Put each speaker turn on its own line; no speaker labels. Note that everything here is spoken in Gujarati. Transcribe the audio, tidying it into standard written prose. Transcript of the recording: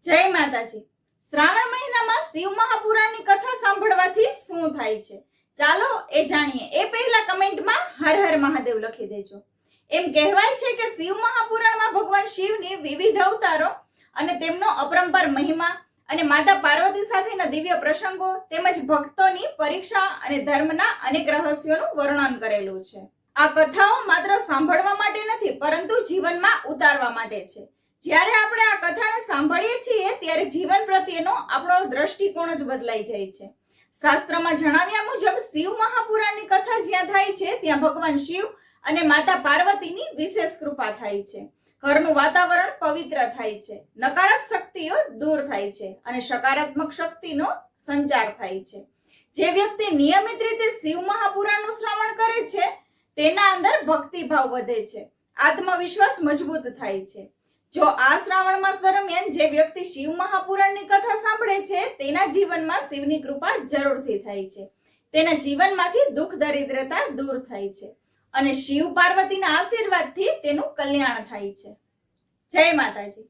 જય માતાજી। શ્રાવણ મહિનામાં શિવ મહાપુરાણની કથા સાંભળવાથી શું થાય છે, ચાલો એ જાણીએ। એ પહેલા કમેન્ટમાં હર હર મહાદેવ લખી દેજો। એમ કહેવાય છે કે શિવ મહાપુરાણમાં ભગવાન શિવની વિવિધ અવતારો અને તેમનો અપરંપાર મહિમા અને માતા પાર્વતી સાથેના દિવ્ય પ્રસંગો તેમજ ભક્તોની પરીક્ષા અને ધર્મના અનેક રહસ્યોનું વર્ણન કરેલું છે। આ કથાઓ માત્ર સાંભળવા માટે નથી, પરંતુ જીવનમાં ઉતારવા માટે છે। જ્યારે આપણે આ કથાને સાંભળીએ છીએ ત્યારે જીવન પ્રત્યેનો આપણો દ્રષ્ટિકોણ જ બદલાઈ જાય છે। શાસ્ત્રમાં જણાવ્યા મુજબ શિવ મહાપુરાણની કથા જ્યાં થાય છે ત્યાં ભગવાન શિવ અને માતા પાર્વતીની વિશેષ કૃપા થાય છે। ઘરનું વાતાવરણ પવિત્ર થાય છે, નકારાત્મક શક્તિઓ દૂર થાય છે અને સકારાત્મક શક્તિનો સંચાર થાય છે। જે વ્યક્તિ નિયમિત રીતે શિવ મહાપુરાણનું શ્રવણ કરે છે તેના અંદર ભક્તિભાવ વધે છે, આત્મવિશ્વાસ મજબૂત થાય છે। જો આ શ્રાવણ માસ દરમિયાન જે વ્યક્તિ શિવ મહાપુરાણની કથા સાંભળે છે તેના જીવનમાં શિવની કૃપા જરૂરથી થાય છે। તેના જીવનમાંથી દુઃખ દરિદ્રતા દૂર થાય છે અને શિવ પાર્વતીના આશીર્વાદથી તેનું કલ્યાણ થાય છે। જય માતાજી।